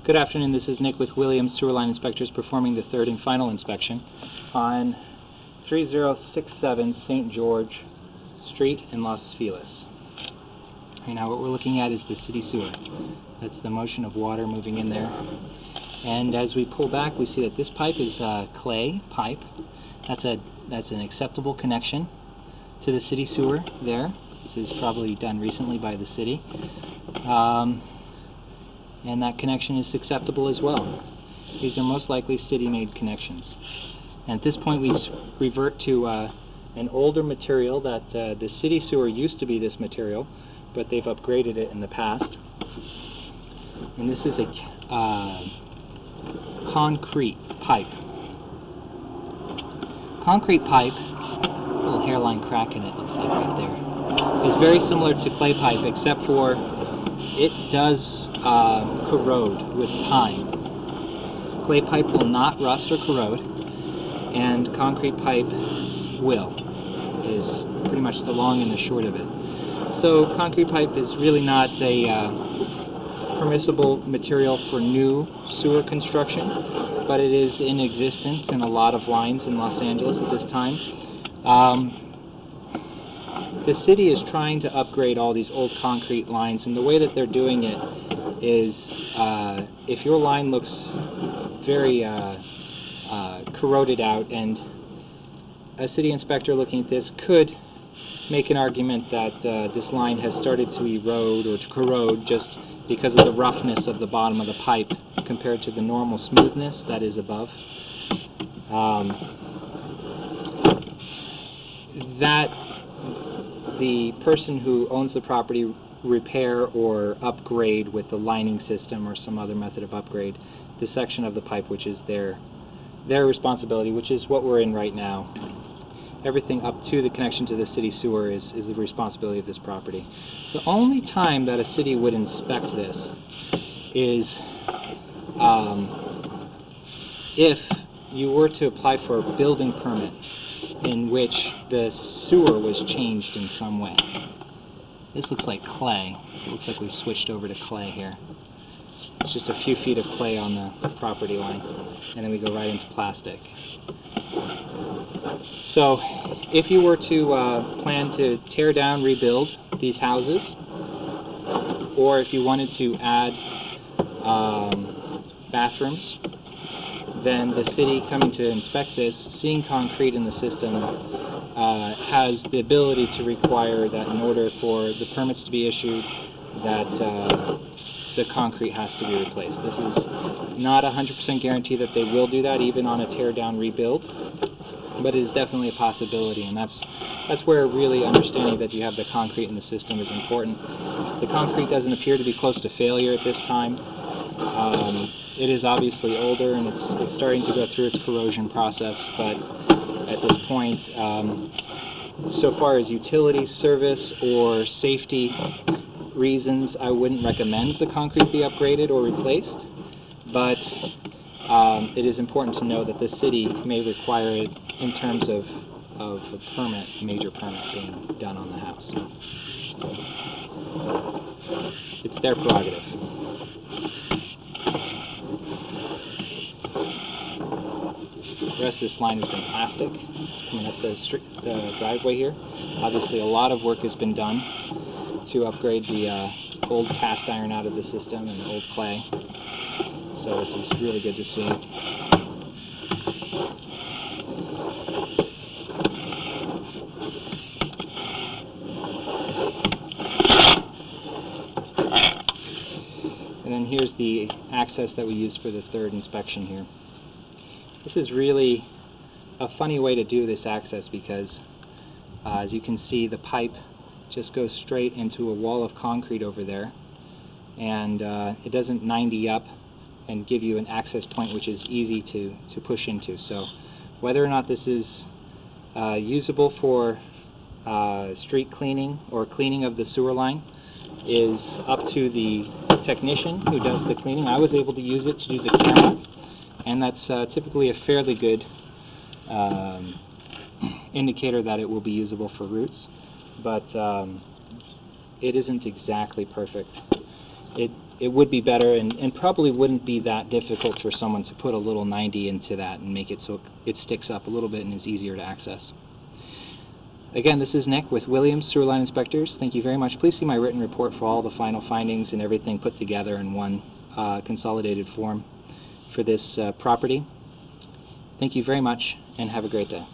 Good afternoon, this is Nick with Williams Sewer Line Inspectors performing the third and final inspection on 3067 St. George Street in Los Feliz. Okay, now what we're looking at is the city sewer. That's the motion of water moving in there. And as we pull back, we see that this pipe is a clay pipe. That's an acceptable connection to the city sewer there. This is probably done recently by the city. And that connection is acceptable as well. These are most likely city-made connections. And at this point we revert to an older material that the city sewer used to be this material, but they've upgraded it in the past. And this is a concrete pipe. Concrete pipe, a little hairline crack in it, looks like right there, is very similar to clay pipe, except for it does corrode with time. Clay pipe will not rust or corrode, and concrete pipe will, is pretty much the long and the short of it. So concrete pipe is really not a permissible material for new sewer construction, but it is in existence in a lot of lines in Los Angeles at this time. The city is trying to upgrade all these old concrete lines, and the way that they're doing it is if your line looks very corroded out, and a city inspector looking at this could make an argument that this line has started to erode or to corrode just because of the roughness of the bottom of the pipe compared to the normal smoothness that is above. That the person who owns the property repair or upgrade with the lining system or some other method of upgrade the section of the pipe which is their responsibility, which is what we're in right now. Everything up to the connection to the city sewer is the responsibility of this property. The only time that a city would inspect this is if you were to apply for a building permit in which the sewer was changed in some way. This looks like clay. It looks like we've switched over to clay here. It's just a few feet of clay on the property line, and then we go right into plastic. So if you were to plan to tear down, rebuild these houses, or if you wanted to add bathrooms, then the city coming to inspect this, seeing concrete in the system, has the ability to require that in order for the permits to be issued, that the concrete has to be replaced. This is not a 100% guarantee that they will do that, even on a tear-down rebuild, but it is definitely a possibility, and that's where really understanding that you have the concrete in the system is important. The concrete doesn't appear to be close to failure at this time. It is obviously older, and it's starting to go through its corrosion process, but at this point, so far as utility service or safety reasons, I wouldn't recommend the concrete be upgraded or replaced, but it is important to know that the city may require it in terms of a permit, major permit being done on the house. It's their prerogative. The rest of this line has been plastic coming up the driveway here. Obviously a lot of work has been done to upgrade the old cast iron out of the system and the old clay. So this is really good to see. And then here's the access that we used for the third inspection here. This is really a funny way to do this access because, as you can see, the pipe just goes straight into a wall of concrete over there, and it doesn't 90 up and give you an access point which is easy to push into. So whether or not this is usable for street cleaning or cleaning of the sewer line is up to the technician who does the cleaning. I was able to use it to do the camera, and that's typically a fairly good indicator that it will be usable for roots, but it isn't exactly perfect. it would be better, and probably wouldn't be that difficult for someone to put a little 90 into that and make it so it sticks up a little bit and is easier to access. Again, this is Nick with Williams Sewer Line Inspectors. Thank you very much. Please see my written report for all the final findings and everything put together in one consolidated form for this property. Thank you very much, and have a great day.